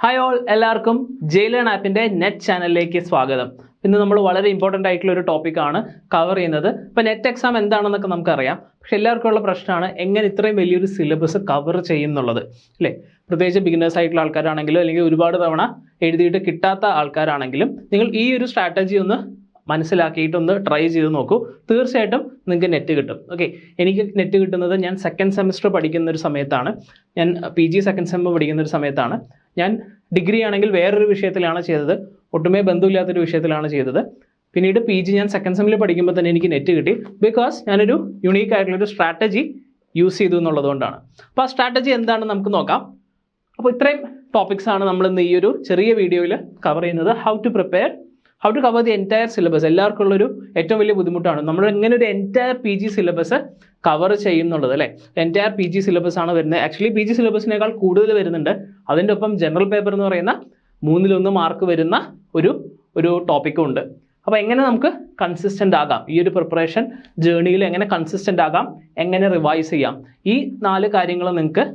Hi all, എല്ലാവർക്കും ജെയിലേൺ ആപ്പിൻ്റെ net ചാനലിലേക്ക് സ്വാഗതം. ഇന്ന് നമ്മൾ വളരെ ഇമ്പോർട്ടൻ്റ് ആയിട്ടുള്ള ഒരു ടോപ്പിക്കാണ് കവർ ചെയ്യുന്നത്. ഇപ്പോൾ നെറ്റ് എക്സാം എന്താണെന്നൊക്കെ നമുക്കറിയാം, പക്ഷേ എല്ലാവർക്കും ഉള്ള പ്രശ്നമാണ് എങ്ങനെ ഇത്രയും വലിയൊരു സിലബസ് കവർ ചെയ്യും എന്നുള്ളത് അല്ലേ. പ്രത്യേകിച്ച് ബിഗിനേഴ്സ് ആയിട്ടുള്ള ആൾക്കാരാണെങ്കിലും അല്ലെങ്കിൽ ഒരുപാട് തവണ എഴുതിയിട്ട് കിട്ടാത്ത ആൾക്കാരാണെങ്കിലും നിങ്ങൾ ഈ ഒരു സ്ട്രാറ്റജി ഒന്ന് മനസ്സിലാക്കിയിട്ടൊന്ന് ട്രൈ ചെയ്ത് നോക്കൂ. തീർച്ചയായിട്ടും നിങ്ങൾക്ക് നെറ്റ് കിട്ടും. ഓക്കെ, എനിക്ക് നെറ്റ് കിട്ടുന്നത് ഞാൻ സെക്കൻഡ് സെമിസ്റ്റർ പഠിക്കുന്ന ഒരു സമയത്താണ്. ഞാൻ PG സെക്കൻഡ് സെമ്മ് പഠിക്കുന്ന ഒരു സമയത്താണ്. ഞാൻ ഡിഗ്രി ആണെങ്കിൽ വേറൊരു വിഷയത്തിലാണ് ചെയ്തത്, ഒട്ടുമേ ബന്ധമില്ലാത്തൊരു വിഷയത്തിലാണ് ചെയ്തത്. പിന്നീട് PG ഞാൻ സെക്കൻഡ് സെമ്മിൽ പഠിക്കുമ്പോൾ തന്നെ എനിക്ക് നെറ്റ് കിട്ടി, ബിക്കോസ് ഞാനൊരു യുണീക്ക് ആയിട്ടുള്ളൊരു സ്ട്രാറ്റജി യൂസ് ചെയ്തു എന്നുള്ളതുകൊണ്ടാണ്. അപ്പോൾ ആ സ്ട്രാറ്റജി എന്താണെന്ന് നമുക്ക് നോക്കാം. അപ്പോൾ ഇത്രയും ടോപ്പിക്സ് ആണ് നമ്മൾ ഇന്ന് ഈ ഒരു ചെറിയ വീഡിയോയിൽ കവർ ചെയ്യുന്നത്. How to cover the entire syllabus. എല്ലാവർക്കും ഉള്ളൊരു ഏറ്റവും വലിയ ബുദ്ധിമുട്ടാണ് നമ്മൾ എങ്ങനെ ഒരു എൻറ്റയർ PG സിലബസ് കവർ ചെയ്യും എന്നുള്ളത് അല്ലേ. എൻറ്റയർ PG സിലബസ് ആണ് വരുന്നത്. ആക്ച്വലി PG സിലബസിനേക്കാൾ കൂടുതൽ വരുന്നുണ്ട്. അതിൻ്റെ ഒപ്പം ജനറൽ പേപ്പർ എന്ന് പറയുന്ന 3-1 മാർക്ക് വരുന്ന ഒരു ടോപ്പിക്കും ഉണ്ട്. അപ്പോൾ എങ്ങനെ നമുക്ക് കൺസിസ്റ്റൻ്റ് ആകാം, ഈ ഒരു പ്രിപ്പറേഷൻ ജേർണിയിൽ എങ്ങനെ കൺസിസ്റ്റൻ്റ് ആകാം, എങ്ങനെ റിവൈസ് ചെയ്യാം, ഈ 4 കാര്യങ്ങൾ നിങ്ങൾക്ക്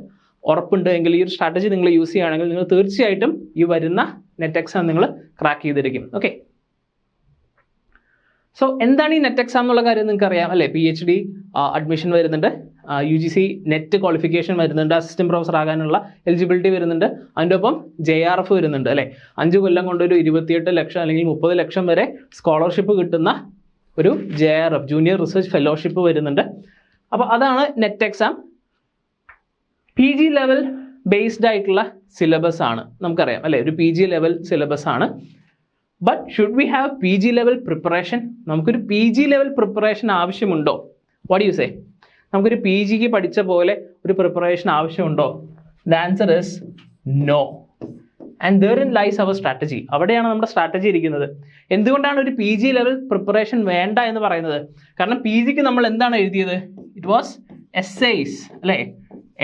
ഉറപ്പുണ്ട് എങ്കിൽ ഈ ഒരു സ്ട്രാറ്റജി നിങ്ങൾ യൂസ് ചെയ്യുകയാണെങ്കിൽ നിങ്ങൾ തീർച്ചയായിട്ടും ഈ വരുന്ന നെറ്റ് എക്സാം നിങ്ങൾ ക്രാക്ക് ചെയ്തിരിക്കും. ഓക്കെ, സോ എന്താണ് ഈ നെറ്റ് എക്സാം എന്നുള്ള കാര്യം നിങ്ങൾക്ക് അറിയാം അല്ലേ. PhD അഡ്മിഷൻ വരുന്നുണ്ട്, UGC നെറ്റ് ക്വാളിഫിക്കേഷൻ വരുന്നുണ്ട്, അസിസ്റ്റന്റ് പ്രൊഫസർ ആകാനുള്ള എലിജിബിലിറ്റി വരുന്നുണ്ട്, അതിൻ്റെ ഒപ്പം JRF വരുന്നുണ്ട് അല്ലേ. 5 കൊല്ലം കൊണ്ട് ഒരു 28 ലക്ഷം അല്ലെങ്കിൽ 30 ലക്ഷം വരെ സ്കോളർഷിപ്പ് കിട്ടുന്ന ഒരു JRF ജൂനിയർ റിസർച്ച് ഫെലോഷിപ്പ് വരുന്നുണ്ട്. അപ്പോൾ അതാണ് NET exam. PG level based ആയിട്ടുള്ള സിലബസ് ആണ് നമുക്കറിയാം അല്ലേ, ഒരു PG ലെവൽ സിലബസ് ആണ്. But should we have PG level preparation? നമുക്കൊരു PG ലെവൽ പ്രിപ്പറേഷൻ ആവശ്യമുണ്ടോ? What you say? നമുക്കൊരു PGക്ക് പഠിച്ച പോലെ ഒരു പ്രിപ്പറേഷൻ ആവശ്യമുണ്ടോ? The answer is no. And therein lies our strategy. അവിടെയാണ് നമ്മുടെ സ്ട്രാറ്റജി ഇരിക്കുന്നത്. എന്തുകൊണ്ടാണ് ഒരു PG ലെവൽ പ്രിപ്പറേഷൻ വേണ്ട എന്ന് പറയുന്നത്? കാരണം PGക്ക് നമ്മൾ എന്താണ് എഴുതിയത്? ഇറ്റ് വാസ് essays അല്ലേ.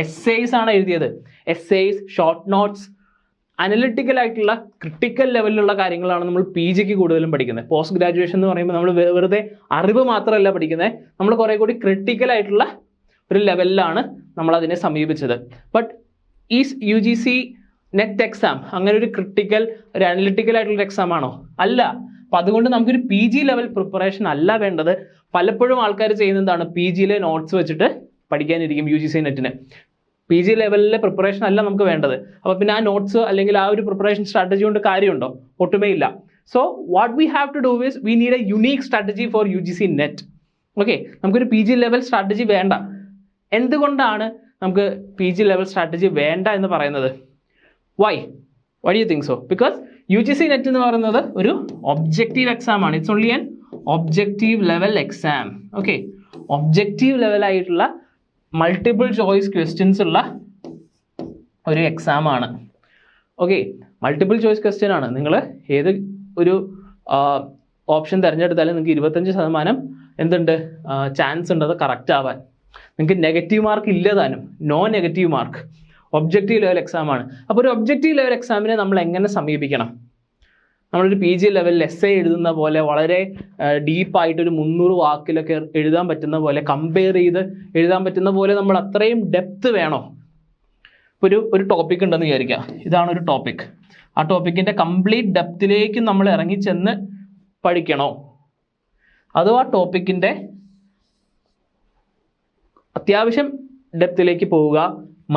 essays ആണ് എഴുതിയത്. essays, ഷോർട്ട് നോട്ട്സ്, അനലിറ്റിക്കൽ ആയിട്ടുള്ള ക്രിട്ടിക്കൽ ലെവലിലുള്ള കാര്യങ്ങളാണ് നമ്മൾ PGക്ക് കൂടുതലും പഠിക്കുന്നത്. പോസ്റ്റ് ഗ്രാജുവേഷൻ എന്ന് പറയുമ്പോൾ നമ്മൾ വെറുതെ അറിവ് മാത്രമല്ല പഠിക്കുന്നത്, നമ്മൾ കുറേ കൂടി ക്രിട്ടിക്കൽ ആയിട്ടുള്ള ഒരു ലെവലിലാണ് നമ്മൾ അതിനെ സമീപിച്ചത്. ബട്ട് ഈ UGC നെറ്റ് എക്സാം അങ്ങനെ ഒരു ക്രിട്ടിക്കൽ, ഒരു അനലിറ്റിക്കൽ ആയിട്ടുള്ള എക്സാം ആണോ? അല്ല. അപ്പം അതുകൊണ്ട് നമുക്കൊരു PG ലെവൽ പ്രിപ്പറേഷൻ അല്ല വേണ്ടത്. പലപ്പോഴും ആൾക്കാർ ചെയ്യുന്നത് എന്താണ്, PGയിലെ നോട്ട്സ് വെച്ചിട്ട് പഠിക്കാനിരിക്കും UGC നെറ്റിന്. PG ലെവലിലെ പ്രിപ്പറേഷൻ അല്ല നമുക്ക് വേണ്ടത്. അപ്പോൾ പിന്നെ ആ നോട്ട്സ് അല്ലെങ്കിൽ ആ ഒരു പ്രിപ്പറേഷൻ സ്ട്രാറ്റജി കൊണ്ട് കാര്യമുണ്ടോ? ഒട്ടുമേ ഇല്ല. So what we have to do is we need a unique strategy for UGC net. Okay, നമുക്കൊരു PG ലെവൽ സ്ട്രാറ്റജി വേണ്ട. എന്തുകൊണ്ടാണ് നമുക്ക് PG ലെവൽ സ്ട്രാറ്റജി വേണ്ട എന്ന് പറയുന്നത്? Why do you think so? Because UGC net എന്ന് പറയുന്നത് ഒരു ഒബ്ജക്റ്റീവ് എക്സാം ആണ്. It's only an objective level exam. Okay, objective ലെവലായിട്ടുള്ള മൾട്ടിപ്പിൾ ചോയ്സ് ക്വസ്റ്റ്യൻസ് ഉള്ള ഒരു എക്സാം ആണ്. ഓക്കെ, മൾട്ടിപ്പിൾ ചോയ്സ് ക്വസ്റ്റ്യൻ ആണ്. നിങ്ങൾ ഏത് ഒരു ഓപ്ഷൻ തിരഞ്ഞെടുത്താലും നിങ്ങൾക്ക് 25% എന്തുണ്ട്, ചാൻസ് ഉണ്ട് അത് കറക്റ്റ് ആവാൻ. നിങ്ങൾക്ക് നെഗറ്റീവ് മാർക്ക് ഇല്ല താനും, no negative mark. Objective level exam ആണ്. അപ്പോൾ ഒരു ഒബ്ജക്റ്റീവ് ലെവൽ എക്സാമിനെ നമ്മൾ എങ്ങനെ സമീപിക്കണം? നമ്മളൊരു PG ലെവലിൽ essay എഴുതുന്ന പോലെ വളരെ ഡീപ്പായിട്ടൊരു 300 വാക്കിലൊക്കെ എഴുതാൻ പറ്റുന്ന പോലെ, കമ്പയർ ചെയ്ത് എഴുതാൻ പറ്റുന്ന പോലെ നമ്മൾ അത്രയും ഡെപ്ത് വേണോ? ഒരു ടോപ്പിക് ഉണ്ടെന്ന് വിചാരിക്കുക, ഇതാണ് ഒരു ടോപ്പിക്. ആ ടോപ്പിക്കിൻ്റെ കംപ്ലീറ്റ് ഡെപ്തിലേക്ക് നമ്മൾ ഇറങ്ങിച്ചെന്ന് പഠിക്കണോ? അതോ ആ ടോപ്പിക്കിൻ്റെ അത്യാവശ്യം ഡെപ്തിലേക്ക് പോവുക,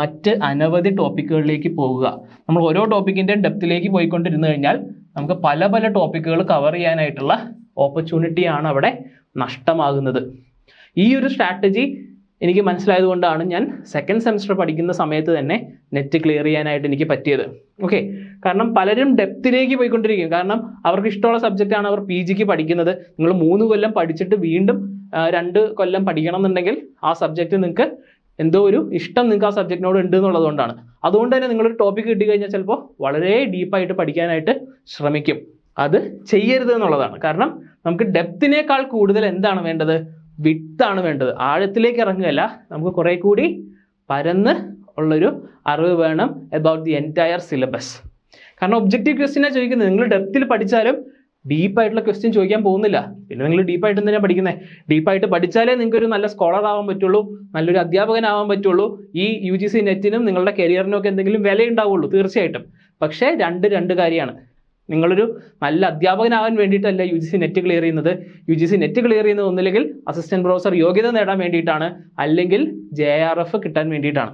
മറ്റ് അനവധി ടോപ്പിക്കുകളിലേക്ക് പോവുക? നമ്മൾ ഓരോ ടോപ്പിക്കിൻ്റെ ഡെപ്തിലേക്ക് പോയിക്കൊണ്ടിരുന്നു കഴിഞ്ഞാൽ നമുക്ക് പല പല ടോപ്പിക്കുകൾ കവർ ചെയ്യാനായിട്ടുള്ള ഓപ്പർച്യൂണിറ്റിയാണ് അവിടെ നഷ്ടമാകുന്നത്. ഈ ഒരു സ്ട്രാറ്റജി എനിക്ക് മനസ്സിലായത് കൊണ്ടാണ് ഞാൻ സെക്കൻഡ് സെമിസ്റ്റർ പഠിക്കുന്ന സമയത്ത് തന്നെ നെറ്റ് ക്ലിയർ ചെയ്യാനായിട്ട് എനിക്ക് പറ്റിയത്. ഓക്കെ, കാരണം പലരും ഡെപ്തിലേക്ക് പോയിക്കൊണ്ടിരിക്കും. കാരണം അവർക്ക് ഇഷ്ടമുള്ള സബ്ജക്റ്റാണ് അവർ PGക്ക് പഠിക്കുന്നത്. നിങ്ങൾ 3 കൊല്ലം പഠിച്ചിട്ട് വീണ്ടും 2 കൊല്ലം പഠിക്കണം എന്നുണ്ടെങ്കിൽ ആ സബ്ജക്റ്റ് നിങ്ങൾക്ക് എന്തോ ഒരു ഇഷ്ടം നിങ്ങൾക്ക് ആ സബ്ജക്റ്റിനോട് ഉണ്ട് എന്നുള്ളതുകൊണ്ടാണ്. അതുകൊണ്ട് തന്നെ നിങ്ങളൊരു ടോപ്പിക് കിട്ടിക്കഴിഞ്ഞാൽ ചിലപ്പോൾ വളരെ ഡീപ്പായിട്ട് പഠിക്കാനായിട്ട് ശ്രമിക്കും. അത് ചെയ്യരുത് എന്നുള്ളതാണ്. കാരണം നമുക്ക് ഡെപ്തിനേക്കാൾ കൂടുതൽ എന്താണ് വേണ്ടത്? വിഡ്ത്താണ് വേണ്ടത്. ആഴത്തിലേക്ക് ഇറങ്ങുകയല്ല, നമുക്ക് കുറേ കൂടി പരന്ന് ഉള്ളൊരു അറിവ് വേണം അബൌട്ട് ദി എൻറ്റയർ സിലബസ്. കാരണം ഒബ്ജക്റ്റീവ് ക്വസ്റ്റ്യനാണ് ചോദിക്കുന്നത്. നിങ്ങൾ ഡെപ്തിൽ പഠിച്ചാലും ഡീപ്പായിട്ടുള്ള ക്വസ്റ്റ്യൻ ചോദിക്കാൻ പോകുന്നില്ല. പിന്നെ നിങ്ങൾ ഡീപ്പായിട്ട് എന്തിനാണ് പഠിക്കുന്നത്? ഡീപ്പായിട്ട് പഠിച്ചാലേ നിങ്ങൾക്ക് ഒരു നല്ല സ്കോളർ ആവാൻ പറ്റുള്ളൂ, നല്ലൊരു അധ്യാപകനാവാൻ പറ്റുള്ളൂ. ഈ UGC നെറ്റിനും നിങ്ങളുടെ കരിയറിനും ഒക്കെ എന്തെങ്കിലും വില ഉണ്ടാവുള്ളൂ തീർച്ചയായിട്ടും. പക്ഷേ രണ്ട് കാര്യമാണ്. നിങ്ങളൊരു നല്ല അധ്യാപകനാകാൻ വേണ്ടിയിട്ടല്ല UGC നെറ്റ് ക്ലിയർ ചെയ്യുന്നത്. UGC നെറ്റ് ക്ലിയർ ചെയ്യുന്നത് ഒന്നില്ലെങ്കിൽ അസിസ്റ്റന്റ് പ്രൊഫസർ യോഗ്യത നേടാൻ വേണ്ടിയിട്ടാണ്, അല്ലെങ്കിൽ JRF കിട്ടാൻ വേണ്ടിയിട്ടാണ്,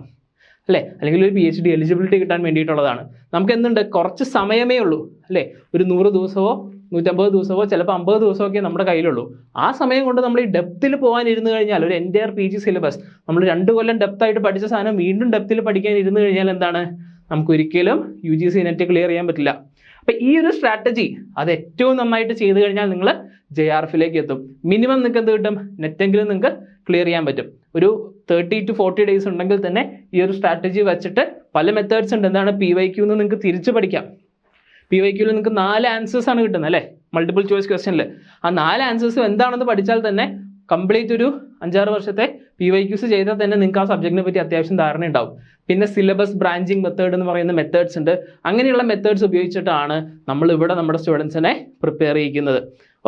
അല്ലേ? അല്ലെങ്കിൽ ഒരു PhD എലിജിബിലിറ്റി കിട്ടാൻ വേണ്ടിയിട്ടുള്ളതാണ്. നമുക്ക് എന്തുണ്ട്, കുറച്ച് സമയമേ ഉള്ളൂ, അല്ലേ? ഒരു 100 ദിവസമോ 150 ദിവസമോ ചിലപ്പോൾ 50 ദിവസമോ ഒക്കെ നമ്മുടെ കയ്യിലുള്ളൂ. ആ സമയം കൊണ്ട് നമ്മൾ ഈ ഡെപ്തിൽ പോകാൻ ഇരുന്ന് കഴിഞ്ഞാൽ, ഒരു എൻറ്റയർ PG സിലബസ് നമ്മൾ 2 കൊല്ലം ഡെപ്തായിട്ട് പഠിച്ച സാധനം വീണ്ടും ഡെപ്തിൽ പഠിക്കാൻ ഇരുന്ന് കഴിഞ്ഞാൽ എന്താണ്, നമുക്കൊരിക്കലും UGC നെറ്റ് ക്ലിയർ ചെയ്യാൻ പറ്റില്ല. അപ്പം ഈ ഒരു സ്ട്രാറ്റജി അത് ഏറ്റവും നന്നായിട്ട് ചെയ്ത് കഴിഞ്ഞാൽ നിങ്ങൾ JRFിലേക്ക് എത്തും. മിനിമം നിങ്ങൾക്ക് എന്ത് കിട്ടും, നെറ്റെങ്കിലും നിങ്ങൾക്ക് ക്ലിയർ ചെയ്യാൻ പറ്റും. ഒരു 30 to 40 ഡേയ്സ് ഉണ്ടെങ്കിൽ തന്നെ ഈ ഒരു സ്ട്രാറ്റജി വെച്ചിട്ട് പല മെത്തേഡ്സ് ഉണ്ട്. എന്താണ്, PYQ എന്ന് നിങ്ങൾക്ക് തിരിച്ച് പഠിക്കാം. PYQയിൽ നിങ്ങൾക്ക് 4 ആൻസേഴ്സ് ആണ് കിട്ടുന്നത്, അല്ലേ? മൾട്ടിപ്പിൾ ചോയ്സ് ക്വസ്റ്റ്യനിൽ ആ 4 ആൻസേഴ്സും എന്താണെന്ന് പഠിച്ചാൽ തന്നെ കംപ്ലീറ്റ് ഒരു 5-6 വർഷത്തെ PYQs ചെയ്താൽ തന്നെ നിങ്ങൾക്ക് ആ സബ്ജക്റ്റിനെ പറ്റി അത്യാവശ്യം ധാരണ ഉണ്ടാവും. പിന്നെ സിലബസ് ബ്രാഞ്ചിങ് മെത്തേഡ് എന്ന് പറയുന്ന മെത്തേഡ്സ് ഉണ്ട്. അങ്ങനെയുള്ള മെത്തേഡ്സ് ഉപയോഗിച്ചിട്ടാണ് നമ്മൾ ഇവിടെ നമ്മുടെ സ്റ്റുഡൻസിനെ പ്രിപ്പയർ ചെയ്യിക്കുന്നത്.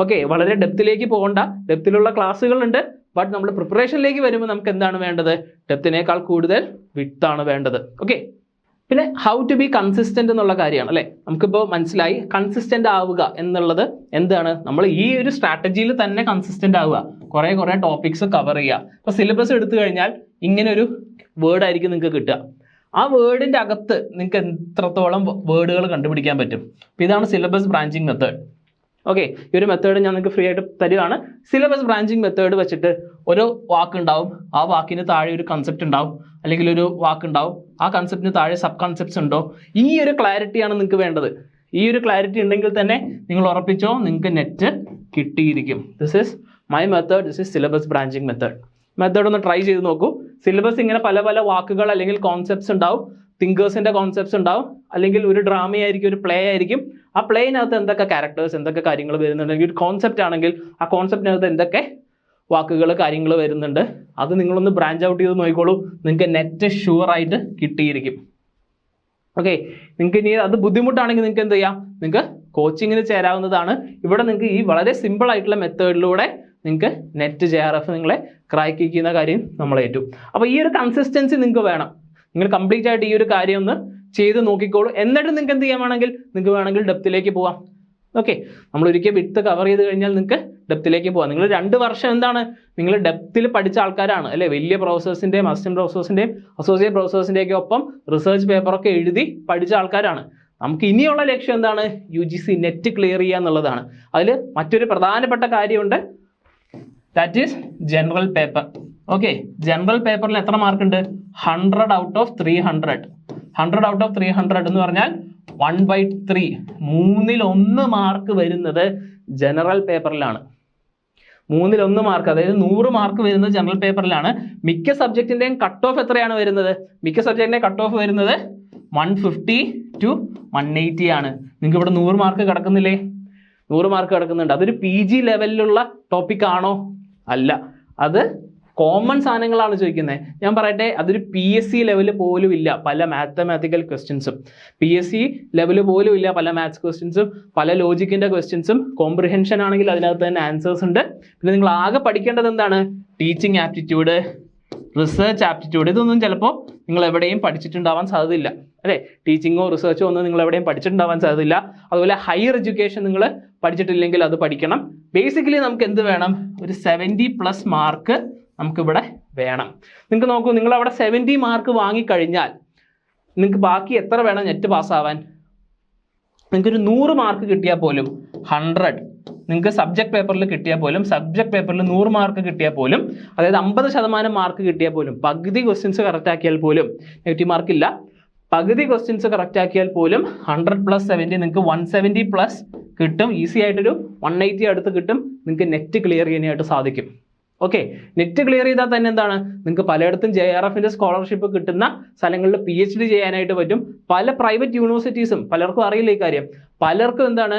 ഓക്കെ, വളരെ ഡെപ്തിലേക്ക് പോകേണ്ട, ഡെപ്തിലുള്ള ക്ലാസ്സുകളുണ്ട്. ബട്ട് നമ്മൾ പ്രിപ്പറേഷനിലേക്ക് വരുമ്പോൾ നമുക്ക് എന്താണ് വേണ്ടത്, ഡെപ്തിനേക്കാൾ കൂടുതൽ വിഡ്ത്താണ് വേണ്ടത്. ഓക്കെ, പിന്നെ ഹൗ ടു ബി കൺസിസ്റ്റന്റ് എന്നുള്ള കാര്യമാണ്, അല്ലേ? നമുക്കിപ്പോൾ മനസ്സിലായി കൺസിസ്റ്റന്റ് ആവുക എന്നുള്ളത് എന്താണ്, നമ്മൾ ഈ ഒരു സ്ട്രാറ്റജിയിൽ തന്നെ കൺസിസ്റ്റന്റ് ആവുക, കുറേ ടോപ്പിക്സ് കവർ ചെയ്യുക. ഇപ്പോൾ സിലബസ് എടുത്തു കഴിഞ്ഞാൽ ഇങ്ങനെ ഒരു വേർഡ് ആയിരിക്കും നിങ്ങൾക്ക് കിട്ടുക. ആ വേർഡിൻ്റെ അകത്ത് നിങ്ങൾക്ക് എത്രത്തോളം വേർഡുകൾ കണ്ടുപിടിക്കാൻ പറ്റും. അപ്പോൾ ഇതാണ് സിലബസ് ബ്രാഞ്ചിങ് മെത്തേഡ്. ഓക്കെ, ഈ ഒരു മെത്തേഡ് ഞാൻ നിങ്ങൾക്ക് ഫ്രീ ആയിട്ട് തരുവാണ്. സിലബസ് ബ്രാഞ്ചിങ് മെത്തേഡ് വെച്ചിട്ട് ഓരോ വാക്കുണ്ടാവും, ആ വാക്കിന് താഴെ ഒരു കൺസെപ്റ്റ് ഉണ്ടാവും, അല്ലെങ്കിൽ ഒരു വാക്കുണ്ടാവും, ആ കൺസെപ്റ്റിന് താഴെ സബ് കൺസെപ്റ്റ്സ് ഉണ്ടോ. ഈ ഒരു ക്ലാരിറ്റിയാണ് നിങ്ങൾക്ക് വേണ്ടത്. ഈ ഒരു ക്ലാരിറ്റി ഉണ്ടെങ്കിൽ തന്നെ നിങ്ങൾ ഉറപ്പിച്ചോ, നിങ്ങൾക്ക് നെറ്റ് കിട്ടിയിരിക്കും. This is my method, this is syllabus branching method. Method ഒന്ന് ട്രൈ ചെയ്ത് നോക്കൂ. സിലബസ് ഇങ്ങനെ പല വാക്കുകൾ അല്ലെങ്കിൽ കോൺസെപ്റ്റ്സ് ഉണ്ടാവും, തിങ്കേഴ്സിൻ്റെ കോൺസെപ്റ്റ്സ് ഉണ്ടാവും, അല്ലെങ്കിൽ ഒരു ഡ്രാമയായിരിക്കും, ഒരു പ്ലേ ആയിരിക്കും. ആ പ്ലേയിനകത്ത് എന്തൊക്കെ ക്യാരക്ടേഴ്സ്, എന്തൊക്കെ കാര്യങ്ങൾ വരുന്നുണ്ടെങ്കിൽ, ഒരു കോൺസെപ്റ്റ് ആണെങ്കിൽ ആ കോൺസെപ്റ്റിനകത്ത് എന്തൊക്കെ വാക്കുകൾ, കാര്യങ്ങൾ വരുന്നുണ്ട്, അത് നിങ്ങളൊന്ന് ബ്രാഞ്ച് ഔട്ട് ചെയ്ത് നോക്കിക്കോളൂ. നിങ്ങൾക്ക് നെറ്റ് ഷുവറായിട്ട് കിട്ടിയിരിക്കും. ഓക്കെ, നിങ്ങൾക്ക് ഇനി അത് ബുദ്ധിമുട്ടാണെങ്കിൽ നിങ്ങൾക്ക് എന്ത് ചെയ്യാം, നിങ്ങൾക്ക് കോച്ചിങ്ങിന് ചേരാവുന്നതാണ്. ഇവിടെ നിങ്ങൾക്ക് ഈ വളരെ സിമ്പിൾ ആയിട്ടുള്ള മെത്തേഡിലൂടെ നിങ്ങൾക്ക് നെറ്റ് JRF നിങ്ങളെ ക്രാക്ക് ചെയ്യുന്ന കാര്യം നമ്മൾ ഏറ്റു. അപ്പോൾ ഈ ഒരു കൺസിസ്റ്റൻസി നിങ്ങൾക്ക് വേണം. നിങ്ങൾ കംപ്ലീറ്റ് ആയിട്ട് ഈ ഒരു കാര്യം ഒന്ന് ചെയ്ത് നോക്കിക്കോളൂ. എന്നിട്ട് നിങ്ങൾക്ക് എന്ത് ചെയ്യാനാണെങ്കിൽ നിങ്ങൾക്ക് വേണമെങ്കിൽ ഡെപ്തിലേക്ക് പോവാം. ഓക്കെ, നമ്മൾ ഒരിക്കൽ വിഡ്ത്ത് കവർ ചെയ്ത് കഴിഞ്ഞാൽ നിങ്ങൾക്ക് ഡെപ്തിലേക്ക് പോകാം. നിങ്ങൾ 2 വർഷം എന്താണ്, നിങ്ങൾ ഡെപ്തിൽ പഠിച്ച ആൾക്കാരാണ്, അല്ലേ? വലിയ പ്രൊഫസേഴ്സിൻ്റെയും അസിസ്റ്റന്റ് പ്രൊഫസേഴ്സിൻ്റെയും അസോസിയേറ്റ് പ്രൊഫസേഴ്സിൻ്റെയൊക്കെ ഒപ്പം റിസർച്ച് പേപ്പറൊക്കെ എഴുതി പഠിച്ച ആൾക്കാരാണ്. നമുക്ക് ഇനിയുള്ള ലക്ഷ്യം എന്താണ്, UGC നെറ്റ് ക്ലിയർ ചെയ്യുക എന്നുള്ളതാണ്. അതിൽ മറ്റൊരു പ്രധാനപ്പെട്ട കാര്യമുണ്ട്, that is general paper. Okay, general പേപ്പറിൽ എത്ര മാർക്ക് ഉണ്ട്, 100 out of 300. 100 out of 300 എന്ന് പറഞ്ഞാൽ 1/3, 1/3 മാർക്ക് വരുന്നത് ജനറൽ പേപ്പറിലാണ്. 1/3 മാർക്ക്, അതായത് 100 മാർക്ക് വരുന്നത് ജനറൽ പേപ്പറിലാണ്. മിക്ക സബ്ജക്റ്റിൻ്റെയും കട്ട് ഓഫ് എത്രയാണ് വരുന്നത്, മിക്ക സബ്ജക്റ്റിൻ്റെ കട്ട് ഓഫ് വരുന്നത് 150 to 180 ആണ്. നിങ്ങൾക്ക് ഇവിടെ 100 മാർക്ക് കിടക്കുന്നില്ലേ, 100 മാർക്ക് കിടക്കുന്നുണ്ട്. അതൊരു PG ലെവലിലുള്ള ടോപ്പിക് ആണോ, അല്ല, അത് കോമൺ സാധനങ്ങളാണ് ചോദിക്കുന്നത്. ഞാൻ പറയട്ടെ, അതൊരു PSC ലെവൽ പോലും ഇല്ല പല മാത്തമാറ്റിക്കൽ ക്വസ്റ്റ്യൻസും. PSC ലെവൽ പോലും ഇല്ല പല മാത്സ് ക്വസ്റ്റ്യൻസും, പല ലോജിക്കിൻ്റെ ക്വസ്റ്റ്യൻസും. കോംപ്രിഹെൻഷൻ ആണെങ്കിൽ അതിനകത്ത് തന്നെ ആൻസേഴ്സ് ഉണ്ട്. പിന്നെ നിങ്ങൾ ആകെ പഠിക്കേണ്ടത് എന്താണ്, ടീച്ചിങ് ആപ്റ്റിറ്റ്യൂഡ്, റിസർച്ച് ആപ്റ്റിറ്റ്യൂഡ്. ഇതൊന്നും ചിലപ്പോൾ നിങ്ങൾ എവിടെയും പഠിച്ചിട്ടുണ്ടാവാൻ സാധ്യതയില്ല, അല്ലേ? ടീച്ചിങ്ങോ റിസർച്ചോ ഒന്നും നിങ്ങൾ എവിടെയും പഠിച്ചിട്ടുണ്ടാവാൻ സാധ്യതയില്ല. അതുപോലെ ഹയർ എഡ്യൂക്കേഷൻ നിങ്ങൾ പഠിച്ചിട്ടില്ലെങ്കിൽ അത് പഠിക്കണം. ബേസിക്കലി നമുക്ക് എന്ത് വേണം, ഒരു 70+ മാർക്ക് നമുക്കിവിടെ വേണം. നിങ്ങൾക്ക് നോക്കൂ, നിങ്ങൾ അവിടെ 70 മാർക്ക് വാങ്ങിക്കഴിഞ്ഞാൽ നിങ്ങൾക്ക് ബാക്കി എത്ര വേണം നെറ്റ് പാസ്സാവാൻ? നിങ്ങൾക്കൊരു 100 മാർക്ക് കിട്ടിയാൽ പോലും, 100 നിങ്ങൾക്ക് സബ്ജക്ട് പേപ്പറിൽ കിട്ടിയാൽ പോലും, സബ്ജക്ട് പേപ്പറിൽ 100 മാർക്ക് കിട്ടിയാൽ പോലും, അതായത് 50% മാർക്ക് കിട്ടിയാൽ പോലും, പകുതി ക്വസ്റ്റ്യൻസ് കറക്റ്റ് ആക്കിയാൽ പോലും, നെഗറ്റീവ് മാർക്കില്ല, പകുതി ക്വസ്റ്റ്യൻസ് കറക്റ്റ് ആക്കിയാൽ പോലും 100 + 70 നിങ്ങൾക്ക് 170+ കിട്ടും. ഈസി ആയിട്ടൊരു 180 അടുത്ത് കിട്ടും. നിങ്ങൾക്ക് നെറ്റ് ക്ലിയർ ചെയ്യാനായിട്ട് സാധിക്കും. ഓക്കെ, നെറ്റ് ക്ലിയർ ചെയ്താൽ തന്നെ എന്താണ്, നിങ്ങൾക്ക് പലയിടത്തും JRFൻ്റെ സ്കോളർഷിപ്പ് കിട്ടുന്ന സ്ഥലങ്ങളിൽ PhD ചെയ്യാനായിട്ട് പറ്റും. പല പ്രൈവറ്റ് യൂണിവേഴ്സിറ്റീസും, പലർക്കും അറിയില്ല ഈ കാര്യം, പലർക്കും എന്താണ്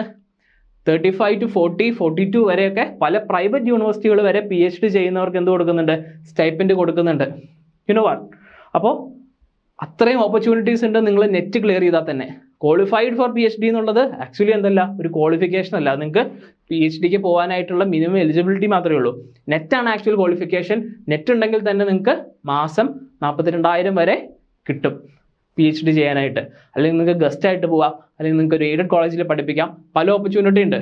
35 to 40, 42 വരെയൊക്കെ പല പ്രൈവറ്റ് യൂണിവേഴ്സിറ്റികൾ വരെ PhD ചെയ്യുന്നവർക്ക് എന്ത് കൊടുക്കുന്നുണ്ട്, സ്റ്റൈപ്പൻഡ് കൊടുക്കുന്നുണ്ട്. You know what? അപ്പോൾ അത്രയും ഓപ്പർച്യൂണിറ്റീസ് ഉണ്ട് നിങ്ങൾ നെറ്റ് ക്ലിയർ ചെയ്താൽ തന്നെ. ക്വാളിഫൈഡ് ഫോർ PhD എന്നുള്ളത് ആക്ച്വലി എന്തല്ല, ഒരു ക്വാളിഫിക്കേഷൻ അല്ല. നിങ്ങൾക്ക് PhDക്ക് പോകാനായിട്ടുള്ള മിനിമം എലിജിബിലിറ്റി മാത്രമേ ഉള്ളൂ. നെറ്റാണ് ആക്ച്വൽ ക്വാളിഫിക്കേഷൻ. നെറ്റ് ഉണ്ടെങ്കിൽ തന്നെ നിങ്ങൾക്ക് മാസം 42,000 വരെ കിട്ടും. PhD ചെയ്യാനായിട്ട്, അല്ലെങ്കിൽ നിങ്ങൾക്ക് ഗസ്റ്റായിട്ട് പോവാം, അല്ലെങ്കിൽ നിങ്ങൾക്ക് ഒരു എയ്ഡഡ് കോളേജിൽ പഠിപ്പിക്കാം. പല ഓപ്പർച്യൂണിറ്റി ഉണ്ട്.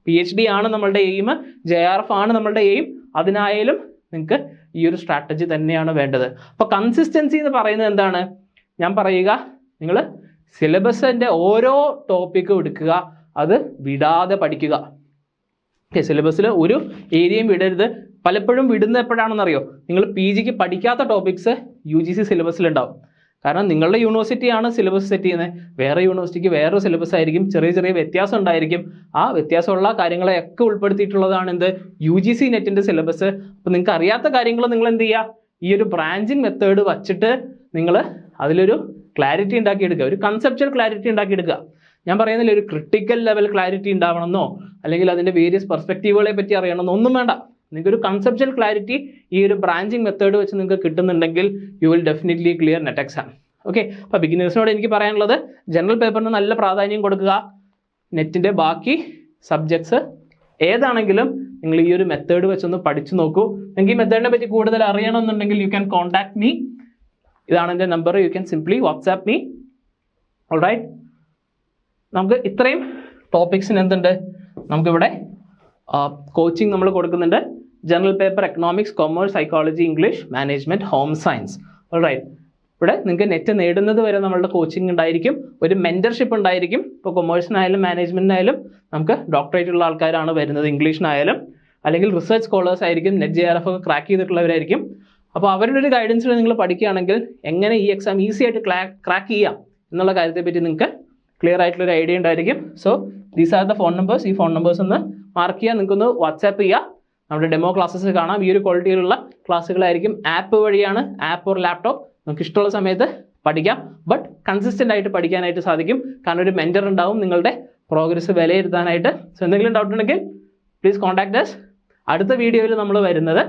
PhD ആണ് നമ്മളുടെ എയിം, JRF ആണ് നമ്മളുടെ എയിം. അതിനായാലും നിങ്ങൾക്ക് ഈ ഒരു സ്ട്രാറ്റജി തന്നെയാണ് വേണ്ടത്. അപ്പോൾ കൺസിസ്റ്റൻസി എന്ന് പറയുന്നത് എന്താണ്? ഞാൻ പറയുക, നിങ്ങൾ സിലബസിൻ്റെ ഓരോ ടോപ്പിക്കും എടുക്കുക, അത് വിടാതെ പഠിക്കുക. സിലബസിൽ ഒരു ഏരിയയും വിടരുത്. പലപ്പോഴും വിടുന്ന എപ്പോഴാണെന്നറിയോ? നിങ്ങൾ PGക്ക് പഠിക്കാത്ത ടോപ്പിക്സ് UGC സിലബസിലുണ്ടാവും. കാരണം നിങ്ങളുടെ യൂണിവേഴ്സിറ്റിയാണ് സിലബസ് സെറ്റ് ചെയ്യുന്നത്, വേറെ യൂണിവേഴ്സിറ്റിക്ക് വേറൊരു സിലബസ് ആയിരിക്കും, ചെറിയ ചെറിയ വ്യത്യാസം ഉണ്ടായിരിക്കും. ആ വ്യത്യാസമുള്ള കാര്യങ്ങളെയൊക്കെ ഉൾപ്പെടുത്തിയിട്ടുള്ളതാണ് എന്ത്? UGC നെറ്റിൻ്റെ സിലബസ്. അപ്പോൾ നിങ്ങൾക്ക് അറിയാത്ത കാര്യങ്ങൾ നിങ്ങൾ എന്ത് ചെയ്യുക? ഈ ഒരു ബ്രാഞ്ചിങ് മെത്തേഡ് വച്ചിട്ട് നിങ്ങൾ അതിലൊരു ക്ലാരിറ്റി ഉണ്ടാക്കിയെടുക്കുക, ഒരു കൺസെപ്ച്വൽ ക്ലാരിറ്റി ഉണ്ടാക്കിയെടുക്കുക. ഞാൻ പറയുന്നില്ല ഒരു ക്രിട്ടിക്കൽ ലെവൽ ക്ലാരിറ്റി ഉണ്ടാവണമെന്നോ അല്ലെങ്കിൽ അതിൻ്റെ വേരിയസ് പെർസ്പെക്റ്റീവുകളെ പറ്റി അറിയണമെന്നോ ഒന്നും വേണ്ട. നിങ്ങൾക്കൊരു കൺസെപ്ച്വൽ ക്ലാരിറ്റി ഈ ഒരു ബ്രാഞ്ചിങ് മെത്തേഡ് വെച്ച് നിങ്ങൾക്ക് കിട്ടുന്നുണ്ടെങ്കിൽ you will definitely clear net exam. Okay, അപ്പോൾ ബിഗിനേഴ്സിനോട് എനിക്ക് പറയാനുള്ളത്, ജനറൽ പേപ്പറിന് നല്ല പ്രാധാന്യം കൊടുക്കുക. നെറ്റിൻ്റെ ബാക്കി സബ്ജക്ട്സ് ഏതാണെങ്കിലും നിങ്ങൾ ഈ ഒരു മെത്തേഡ് വെച്ചൊന്ന് പഠിച്ചു നോക്കൂ. നിങ്ങൾക്ക് ഈ മെത്തേഡിനെ പറ്റി കൂടുതൽ അറിയണമെന്നുണ്ടെങ്കിൽ യു ക്യാൻ കോൺടാക്ട് മീ. ഇതാണ് എൻ്റെ number, you can simply WhatsApp me. Alright, നമുക്ക് ഇത്രയും ടോപ്പിക്സിന് എന്തുണ്ട്? നമുക്കിവിടെ കോച്ചിങ് നമ്മൾ കൊടുക്കുന്നുണ്ട്. General paper, economics, commerce, psychology, English, management, home science. Alright, ഇവിടെ നിങ്ങൾക്ക് നെറ്റ് നേടുന്നത് വരെ നമ്മളുടെ കോച്ചിങ് ഉണ്ടായിരിക്കും, ഒരു മെൻറ്റർഷിപ്പ് ഉണ്ടായിരിക്കും. ഇപ്പോൾ കൊമേഴ്സിനായാലും മാനേജ്മെൻറ്റിനായാലും നമുക്ക് ഡോക്ടറേറ്റ് ഉള്ള ആൾക്കാരാണ് വരുന്നത്, ഇംഗ്ലീഷിനായാലും അല്ലെങ്കിൽ റിസർച്ച് സ്കോളേഴ്സ് ആയിരിക്കും, നെറ്റ് JRF ഒക്കെ ക്രാക്ക് ചെയ്തിട്ടുള്ളവരായിരിക്കും. അപ്പോൾ അവരുടെ ഒരു ഗൈഡൻസിൽ നിങ്ങൾ പഠിക്കുകയാണെങ്കിൽ എങ്ങനെ ഈ എക്സാം ഈസി ആയിട്ട് ക്രാക്ക് ചെയ്യാം എന്നുള്ള കാര്യത്തെപ്പറ്റി നിങ്ങൾക്ക് ക്ലിയർ ആയിട്ടുള്ളൊരു ഐഡിയ ഉണ്ടായിരിക്കും. So these are the phone numbers. ഈ ഫോൺ നമ്പേഴ്സ് ഒന്ന് മാർക്ക് ചെയ്യുക, നിങ്ങൾക്കൊന്ന് വാട്സാപ്പ് ചെയ്യുക. നമ്മുടെ ഡെമോ ക്ലാസ്സസ് കാണാം. ഈ ഒരു ക്വാളിറ്റിയിലുള്ള ക്ലാസ്സുകളായിരിക്കും. ആപ്പ് വഴിയാണ്, ആപ്പ് ഓർ ലാപ്ടോപ്പ്, നമുക്ക് ഇഷ്ടമുള്ള സമയത്ത് പഠിക്കാം. ബട്ട് കൺസിസ്റ്റൻ്റ് ആയിട്ട് പഠിക്കാനായിട്ട് സാധിക്കും, കാരണം ഒരു മെൻറ്റർ ഉണ്ടാവും നിങ്ങളുടെ പ്രോഗ്രസ് വിലയിരുത്താനായിട്ട്. സോ എന്തെങ്കിലും ഡൗട്ട് ഉണ്ടെങ്കിൽ പ്ലീസ് കോൺടാക്ട് us. അടുത്ത വീഡിയോയിൽ നമ്മൾ വരുന്നത്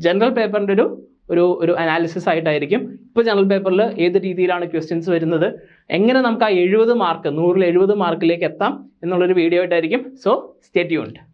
ജനറൽ പേപ്പറിൻ്റെ ഒരു അനാലിസിസ് ആയിട്ടായിരിക്കും. ഇപ്പോൾ ജനറൽ പേപ്പറിൽ ഏത് രീതിയിലാണ് ക്വസ്റ്റ്യൻസ് വരുന്നത്, എങ്ങനെ നമുക്ക് ആ 70 മാർക്ക് 100-ൽ 70 മാർക്കിലേക്ക് എത്താം എന്നുള്ളൊരു വീഡിയോ ആയിട്ടായിരിക്കും. So stay tuned.